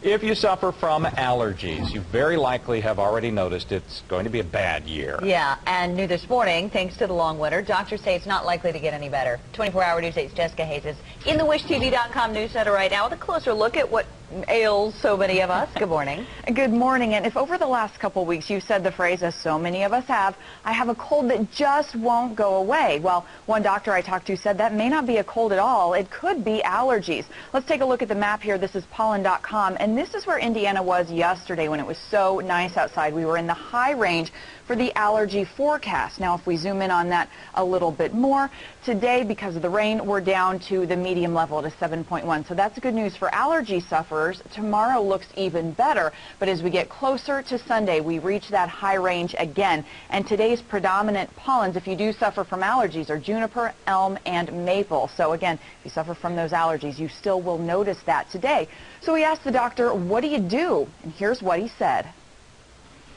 If you suffer from allergies, you very likely have already noticed it's going to be a bad year. Yeah, and new this morning, thanks to the long winter, doctors say it's not likely to get any better. 24-hour News 8's Jessica Hayes is in the WISHTV8.com news center right now with a closer look at what ails so many of us. Good morning. Good morning. And if over the last couple of weeks you said the phrase, as so many of us have, I have a cold that just won't go away. Well, one doctor I talked to said that may not be a cold at all. It could be allergies. Let's take a look at the map here. This is pollen.com, and this is where Indiana was yesterday when it was so nice outside. We were in the high range for the allergy forecast. Now, if we zoom in on that a little bit more, today, because of the rain, we're down to the medium level at a 7.1. So that's good news for allergy sufferers. Tomorrow looks even better, but as we get closer to Sunday, we reach that high range again. And today's predominant pollens, if you do suffer from allergies, are juniper, elm, and maple. So again, if you suffer from those allergies, you still will notice that today. So we asked the doctor, what do you do? And here's what he said.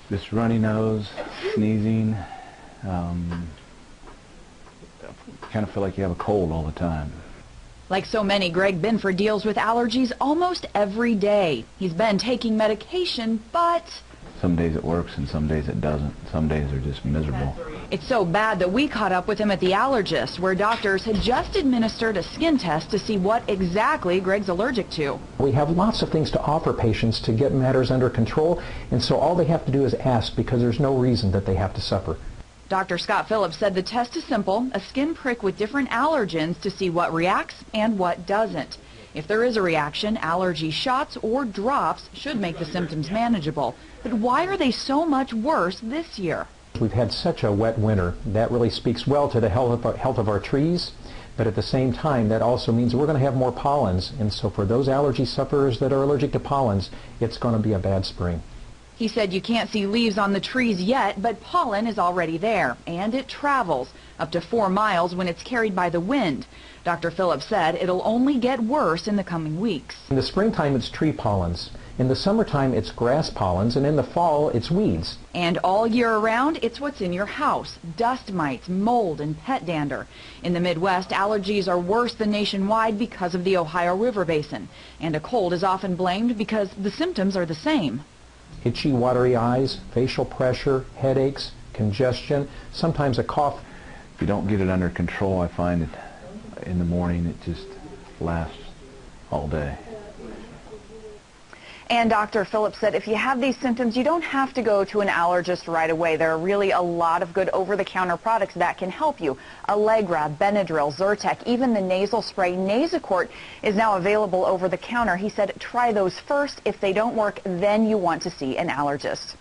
Just runny nose, sneezing, kind of feel like you have a cold all the time. Like so many, Greg Binford deals with allergies almost every day. He's been taking medication, but some days it works and some days it doesn't. Some days are just miserable. It's so bad that we caught up with him at the allergist, where doctors had just administered a skin test to see what exactly Greg's allergic to. We have lots of things to offer patients to get matters under control, and so all they have to do is ask, because there's no reason that they have to suffer. Dr. Scott Phillips said the test is simple, a skin prick with different allergens to see what reacts and what doesn't. If there is a reaction, allergy shots or drops should make the symptoms manageable. But why are they so much worse this year? We've had such a wet winter. That really speaks well to the health of our trees, but at the same time, that also means we're going to have more pollens. And so for those allergy sufferers that are allergic to pollens, it's going to be a bad spring. He said you can't see leaves on the trees yet, but pollen is already there, and it travels up to 4 miles when it's carried by the wind. Dr. Phillips said it'll only get worse in the coming weeks. In the springtime, it's tree pollens. In the summertime, it's grass pollens, and in the fall, it's weeds. And all year around, it's what's in your house: dust mites, mold, and pet dander. In the Midwest, allergies are worse than nationwide because of the Ohio River Basin, and a cold is often blamed because the symptoms are the same. Itchy, watery eyes, facial pressure, headaches, congestion, sometimes a cough. If you don't get it under control, I find it in the morning it just lasts all day. And Dr. Phillips said if you have these symptoms, you don't have to go to an allergist right away. There are really a lot of good over-the-counter products that can help you. Allegra, Benadryl, Zyrtec, even the nasal spray Nasacort is now available over the counter. He said try those first. If they don't work, then you want to see an allergist.